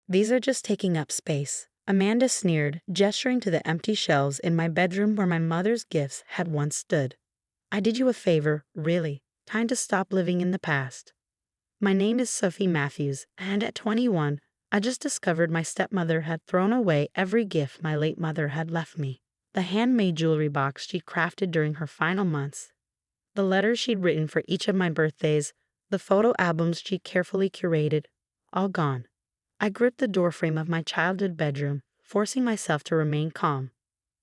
These are just taking up space, Amanda sneered, gesturing to the empty shelves in my bedroom where my mother's gifts had once stood. I did you a favor, really. Time to stop living in the past. My name is Sophie Matthews, and at 21, I just discovered my stepmother had thrown away every gift my late mother had left me. The handmade jewelry box she'd crafted during her final months, the letters she'd written for each of my birthdays, the photo albums she'd carefully curated, all gone. I gripped the doorframe of my childhood bedroom, forcing myself to remain calm.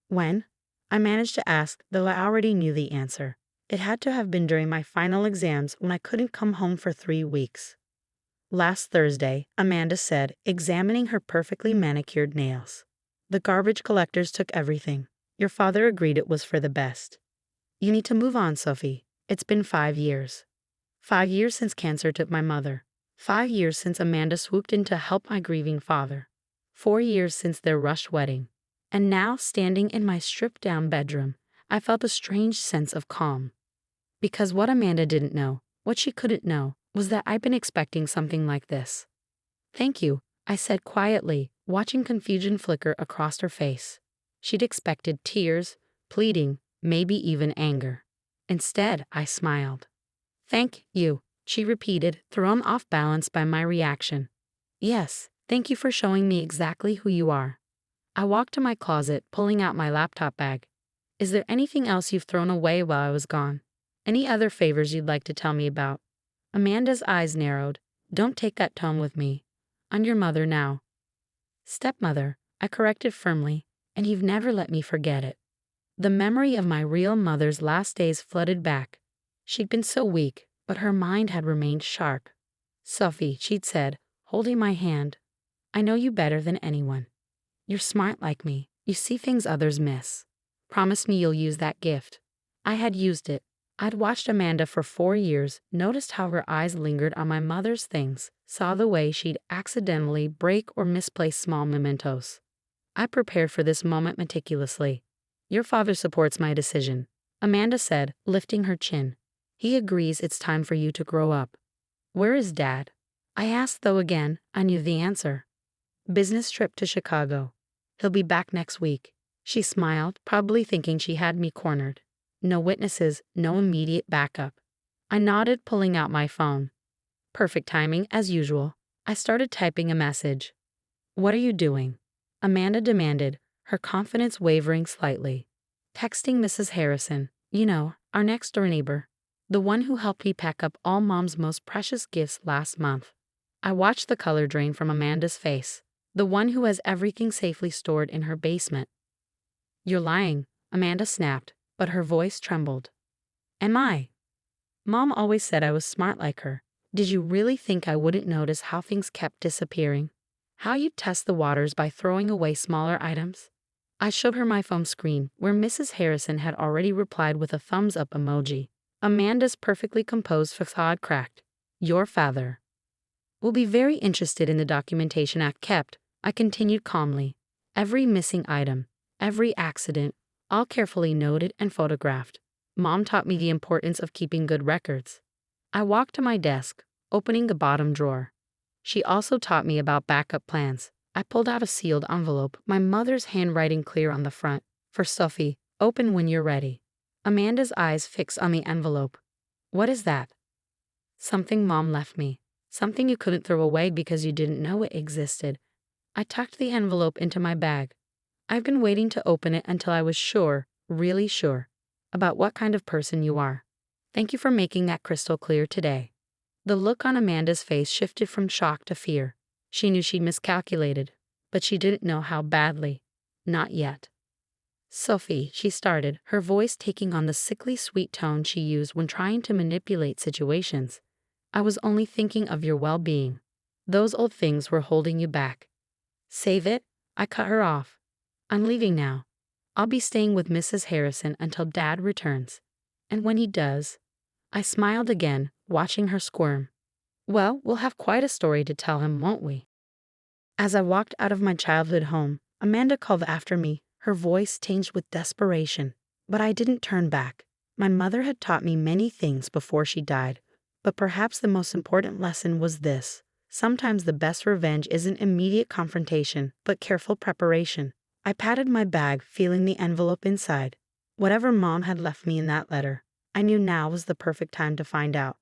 When? I managed to ask, though I already knew the answer. It had to have been during my final exams when I couldn't come home for 3 weeks. Last Thursday, Amanda said, examining her perfectly manicured nails. The garbage collectors took everything. Your father agreed it was for the best. You need to move on, Sophie. It's been 5 years. 5 years since cancer took my mother. 5 years since Amanda swooped in to help my grieving father. 4 years since their rushed wedding. And now, standing in my stripped-down bedroom, I felt a strange sense of calm. Because what Amanda didn't know, what she couldn't know, was that I'd been expecting something like this. Thank you, I said quietly, watching confusion flicker across her face. She'd expected tears, pleading, maybe even anger. Instead, I smiled. Thank you, she repeated, thrown off balance by my reaction. Yes, thank you for showing me exactly who you are. I walked to my closet, pulling out my laptop bag. Is there anything else you've thrown away while I was gone? Any other favors you'd like to tell me about? Amanda's eyes narrowed. Don't take that tone with me. I'm your mother now. Stepmother, I corrected firmly, and you've never let me forget it. The memory of my real mother's last days flooded back. She'd been so weak, but her mind had remained sharp. Sophie, she'd said, holding my hand, I know you better than anyone. You're smart like me. You see things others miss. Promise me you'll use that gift. I had used it. I'd watched Amanda for 4 years, noticed how her eyes lingered on my mother's things, saw the way she'd accidentally break or misplace small mementos. I prepared for this moment meticulously. Your father supports my decision, Amanda said, lifting her chin. He agrees it's time for you to grow up. Where is Dad? I asked, though again, I knew the answer. Business trip to Chicago. He'll be back next week. She smiled, probably thinking she had me cornered. No witnesses, no immediate backup. I nodded, pulling out my phone. Perfect timing, as usual. I started typing a message. What are you doing? Amanda demanded, her confidence wavering slightly. Texting Mrs. Harrison, you know, our next-door neighbor. The one who helped me pack up all Mom's most precious gifts last month. I watched the color drain from Amanda's face. The one who has everything safely stored in her basement. You're lying, Amanda snapped, but her voice trembled. Am I? Mom always said I was smart like her. Did you really think I wouldn't notice how things kept disappearing? How you'd test the waters by throwing away smaller items? I showed her my phone screen, where Mrs. Harrison had already replied with a thumbs-up emoji. Amanda's perfectly composed facade cracked. Your father will be very interested in the documentation I've kept, I continued calmly. Every missing item, every accident, all carefully noted and photographed. Mom taught me the importance of keeping good records. I walked to my desk, opening the bottom drawer. She also taught me about backup plans. I pulled out a sealed envelope, my mother's handwriting clear on the front. For Sophie, open when you're ready. Amanda's eyes fixed on the envelope. What is that? Something Mom left me. Something you couldn't throw away because you didn't know it existed. I tucked the envelope into my bag. I've been waiting to open it until I was sure, really sure, about what kind of person you are. Thank you for making that crystal clear today. The look on Amanda's face shifted from shock to fear. She knew she'd miscalculated, but she didn't know how badly. Not yet. Sophie, she started, her voice taking on the sickly sweet tone she used when trying to manipulate situations. I was only thinking of your well-being. Those old things were holding you back. Save it? I cut her off. I'm leaving now. I'll be staying with Mrs. Harrison until Dad returns. And when he does, I smiled again, watching her squirm. Well, we'll have quite a story to tell him, won't we? As I walked out of my childhood home, Amanda called after me, her voice tinged with desperation. But I didn't turn back. My mother had taught me many things before she died, but perhaps the most important lesson was this. Sometimes the best revenge isn't immediate confrontation, but careful preparation. I patted my bag, feeling the envelope inside. Whatever Mom had left me in that letter, I knew now was the perfect time to find out.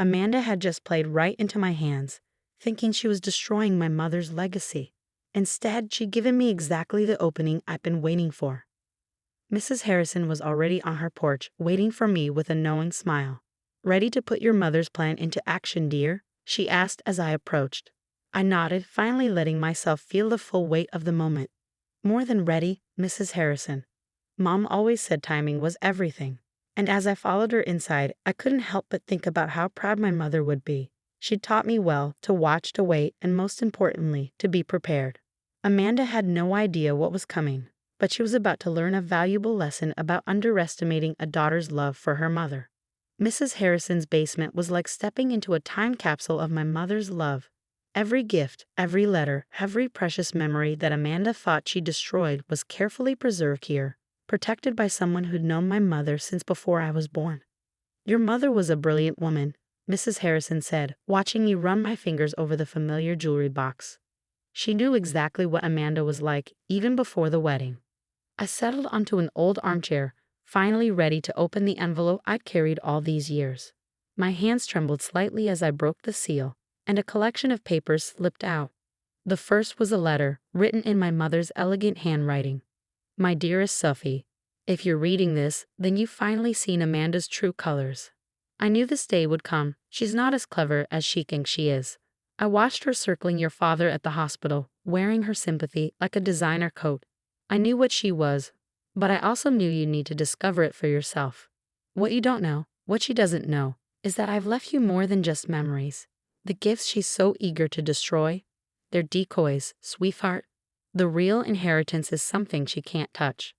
Amanda had just played right into my hands, thinking she was destroying my mother's legacy. Instead, she'd given me exactly the opening I'd been waiting for. Mrs. Harrison was already on her porch, waiting for me with a knowing smile. "Ready to put your mother's plan into action, dear?" she asked as I approached. I nodded, finally letting myself feel the full weight of the moment. "More than ready, Mrs. Harrison. Mom always said timing was everything." And as I followed her inside, I couldn't help but think about how proud my mother would be. She'd taught me well to watch, to wait, and most importantly, to be prepared. Amanda had no idea what was coming, but she was about to learn a valuable lesson about underestimating a daughter's love for her mother. Mrs. Harrison's basement was like stepping into a time capsule of my mother's love. Every gift, every letter, every precious memory that Amanda thought she destroyed was carefully preserved here, protected by someone who'd known my mother since before I was born. "Your mother was a brilliant woman," Mrs. Harrison said, watching me run my fingers over the familiar jewelry box. She knew exactly what Amanda was like, even before the wedding. I settled onto an old armchair, finally ready to open the envelope I'd carried all these years. My hands trembled slightly as I broke the seal, and a collection of papers slipped out. The first was a letter, written in my mother's elegant handwriting. "My dearest Sophie, if you're reading this, then you've finally seen Amanda's true colors. I knew this day would come. She's not as clever as she thinks she is. I watched her circling your father at the hospital, wearing her sympathy like a designer coat. I knew what she was, but I also knew you need to discover it for yourself. What you don't know, what she doesn't know, is that I've left you more than just memories. The gifts she's so eager to destroy, they're decoys, sweetheart. The real inheritance is something she can't touch."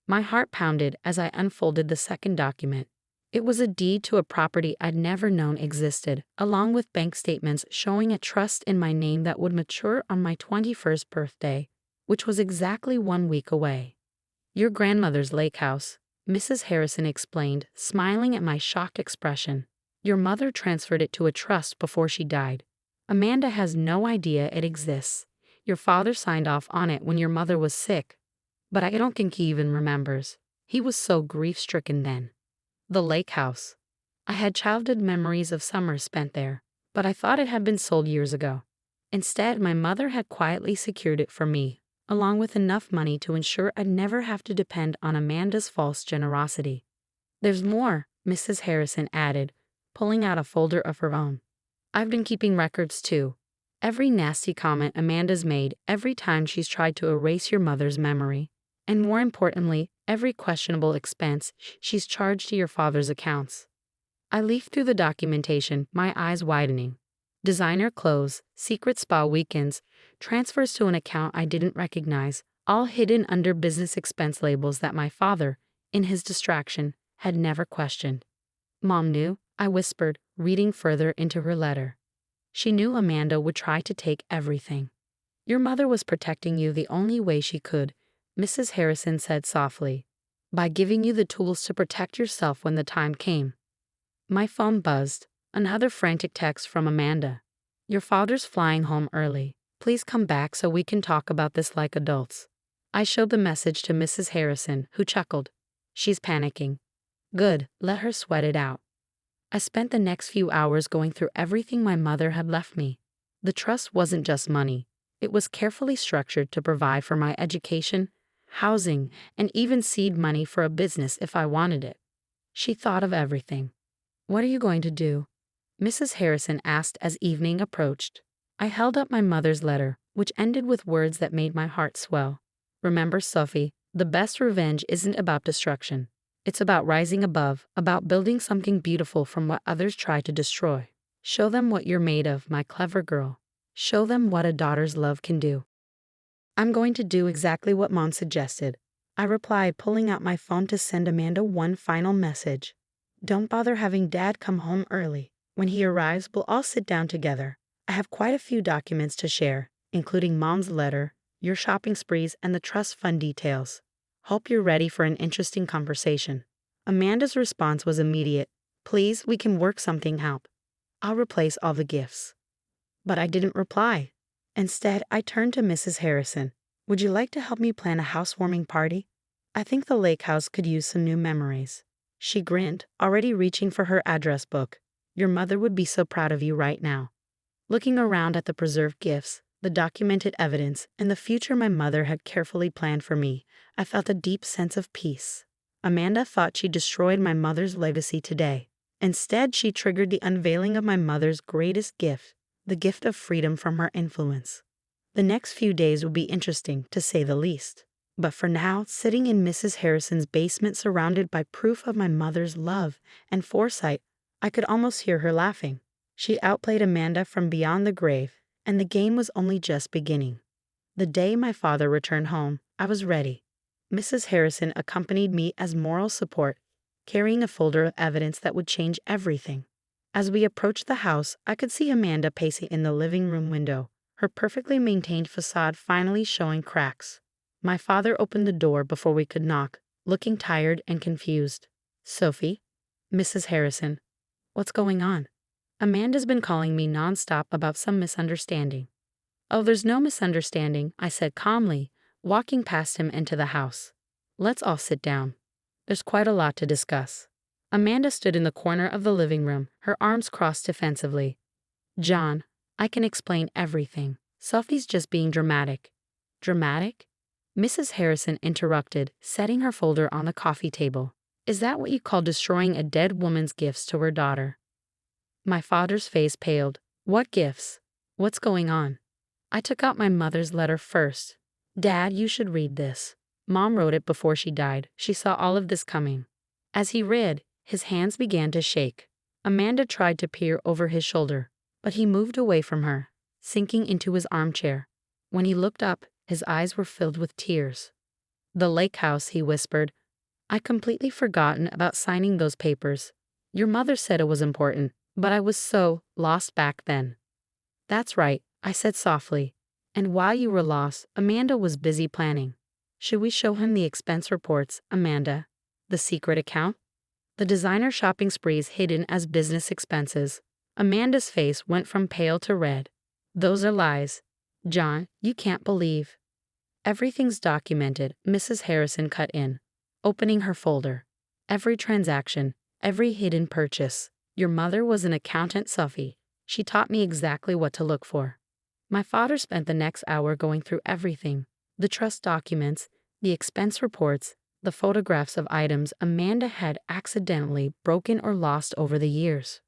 My heart pounded as I unfolded the second document. It was a deed to a property I'd never known existed, along with bank statements showing a trust in my name that would mature on my 21st birthday, which was exactly 1 week away. "Your grandmother's lake house," Mrs. Harrison explained, smiling at my shocked expression. "Your mother transferred it to a trust before she died. Amanda has no idea it exists. Your father signed off on it when your mother was sick, but I don't think he even remembers. He was so grief-stricken then." The lake house. I had childhood memories of summers spent there, but I thought it had been sold years ago. Instead, my mother had quietly secured it for me, along with enough money to ensure I'd never have to depend on Amanda's false generosity. "There's more," Mrs. Harrison added, pulling out a folder of her own. "I've been keeping records too. Every nasty comment Amanda's made, every time she's tried to erase your mother's memory, and more importantly, every questionable expense she's charged to your father's accounts." I leafed through the documentation, my eyes widening. Designer clothes, secret spa weekends, transfers to an account I didn't recognize, all hidden under business expense labels that my father, in his distraction, had never questioned. "Mom knew," I whispered, reading further into her letter. "She knew Amanda would try to take everything. Your mother was protecting you the only way she could," Mrs. Harrison said softly, "by giving you the tools to protect yourself when the time came." My phone buzzed. Another frantic text from Amanda. "Your father's flying home early. Please come back so we can talk about this like adults." I showed the message to Mrs. Harrison, who chuckled. "She's panicking." "Good, let her sweat it out." I spent the next few hours going through everything my mother had left me. The trust wasn't just money. It was carefully structured to provide for my education, housing, and even seed money for a business if I wanted it. She thought of everything. "What are you going to do?" Mrs. Harrison asked as evening approached. I held up my mother's letter, which ended with words that made my heart swell. "Remember, Sophie, the best revenge isn't about destruction. It's about rising above, about building something beautiful from what others try to destroy. Show them what you're made of, my clever girl. Show them what a daughter's love can do." "I'm going to do exactly what Mom suggested," I replied, pulling out my phone to send Amanda one final message. "Don't bother having Dad come home early. When he arrives, we'll all sit down together. I have quite a few documents to share, including Mom's letter, your shopping sprees, and the trust fund details. Hope you're ready for an interesting conversation." Amanda's response was immediate. "Please, we can work something out. I'll replace all the gifts." But I didn't reply. Instead, I turned to Mrs. Harrison. Would you like to help me plan a housewarming party? I think the lake house could use some new memories. She grinned, already reaching for her address book. Your mother would be so proud of you right now. Looking around at the preserved gifts, the documented evidence, and the future my mother had carefully planned for me, I felt a deep sense of peace. Amanda thought she destroyed my mother's legacy today. Instead, she triggered the unveiling of my mother's greatest gift, the gift of freedom from her influence. The next few days would be interesting, to say the least. But for now, sitting in Mrs. Harrison's basement surrounded by proof of my mother's love and foresight, I could almost hear her laughing. She outplayed Amanda from beyond the grave, and the game was only just beginning. The day my father returned home, I was ready. Mrs. Harrison accompanied me as moral support, carrying a folder of evidence that would change everything. As we approached the house, I could see Amanda pacing in the living room window, her perfectly maintained facade finally showing cracks. My father opened the door before we could knock, looking tired and confused. Sophie? Mrs. Harrison. What's going on? Amanda's been calling me nonstop about some misunderstanding. Oh, there's no misunderstanding, I said calmly, walking past him into the house. Let's all sit down. There's quite a lot to discuss. Amanda stood in the corner of the living room, her arms crossed defensively. John, I can explain everything. Sophie's just being dramatic. Dramatic? Mrs. Harrison interrupted, setting her folder on the coffee table. Is that what you call destroying a dead woman's gifts to her daughter? My father's face paled. What gifts? What's going on? I took out my mother's letter first. Dad, you should read this. Mom wrote it before she died. She saw all of this coming. As he read, his hands began to shake. Amanda tried to peer over his shoulder, but he moved away from her, sinking into his armchair. When he looked up, his eyes were filled with tears. The lake house, he whispered. I completely forgotten about signing those papers. Your mother said it was important, but I was so lost back then. That's right, I said softly. And while you were lost, Amanda was busy planning. Should we show him the expense reports, Amanda? The secret account? The designer shopping sprees hidden as business expenses. Amanda's face went from pale to red. Those are lies. John, you can't believe. Everything's documented, Mrs. Harrison cut in, opening her folder. Every transaction, every hidden purchase. Your mother was an accountant, Sophie. She taught me exactly what to look for. My father spent the next hour going through everything. The trust documents, the expense reports, the photographs of items Amanda had accidentally broken or lost over the years.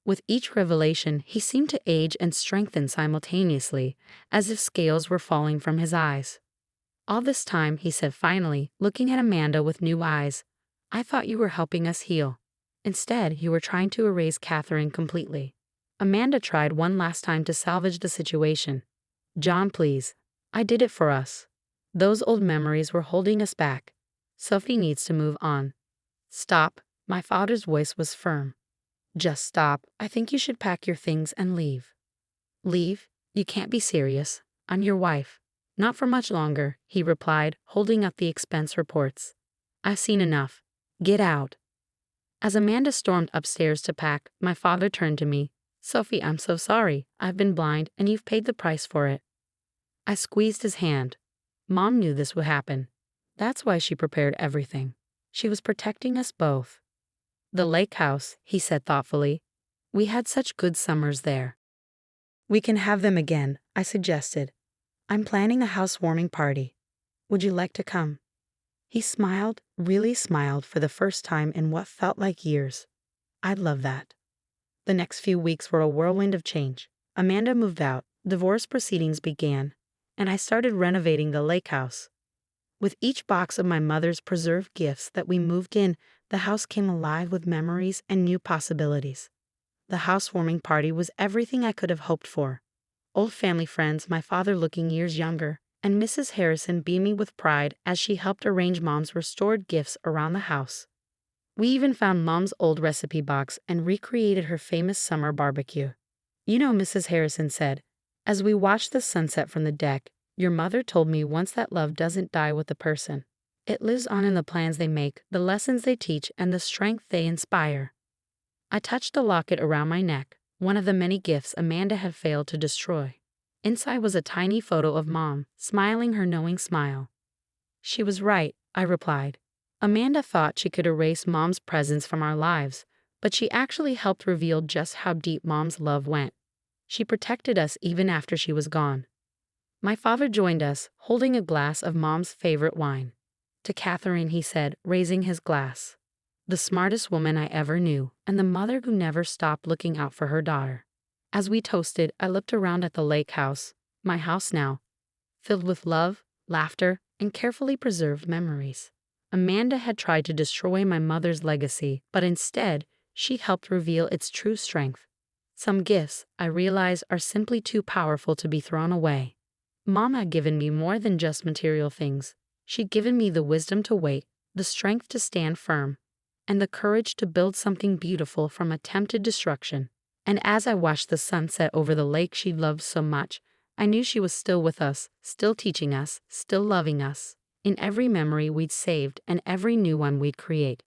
With each revelation, he seemed to age and strengthen simultaneously, as if scales were falling from his eyes. All this time, he said finally, looking at Amanda with new eyes, I thought you were helping us heal. Instead, you were trying to erase Catherine completely. Amanda tried one last time to salvage the situation. John, please. I did it for us. Those old memories were holding us back. Sophie needs to move on. Stop. My father's voice was firm. Just stop. I think you should pack your things and leave. Leave? You can't be serious. I'm your wife. Not for much longer, he replied, holding up the expense reports. I've seen enough. Get out. As Amanda stormed upstairs to pack, my father turned to me. Sophie, I'm so sorry. I've been blind, and you've paid the price for it. I squeezed his hand. Mom knew this would happen. That's why she prepared everything. She was protecting us both. The lake house, he said thoughtfully. We had such good summers there. We can have them again, I suggested. I'm planning a housewarming party. Would you like to come? He smiled, really smiled for the first time in what felt like years. I'd love that. The next few weeks were a whirlwind of change. Amanda moved out, divorce proceedings began, and I started renovating the lake house. With each box of my mother's preserved gifts that we moved in, the house came alive with memories and new possibilities. The housewarming party was everything I could have hoped for. Old family friends, my father looking years younger, and Mrs. Harrison beaming with pride as she helped arrange Mom's restored gifts around the house. We even found Mom's old recipe box and recreated her famous summer barbecue. You know, Mrs. Harrison said, as we watched the sunset from the deck, your mother told me once that love doesn't die with the person. It lives on in the plans they make, the lessons they teach, and the strength they inspire. I touched the locket around my neck. one of the many gifts Amanda had failed to destroy. Inside was a tiny photo of Mom, smiling her knowing smile. She was right, I replied. Amanda thought she could erase Mom's presence from our lives, but she actually helped reveal just how deep Mom's love went. She protected us even after she was gone. My father joined us, holding a glass of Mom's favorite wine. To Catherine, he said, raising his glass. The smartest woman I ever knew, and the mother who never stopped looking out for her daughter. As we toasted, I looked around at the lake house, my house now, filled with love, laughter, and carefully preserved memories. Amanda had tried to destroy my mother's legacy, but instead, she helped reveal its true strength. Some gifts, I realize, are simply too powerful to be thrown away. Mom had given me more than just material things. She'd given me the wisdom to wait, the strength to stand firm, and the courage to build something beautiful from attempted destruction. And as I watched the sunset over the lake she loved so much, I knew she was still with us, still teaching us, still loving us, in every memory we'd saved and every new one we'd create.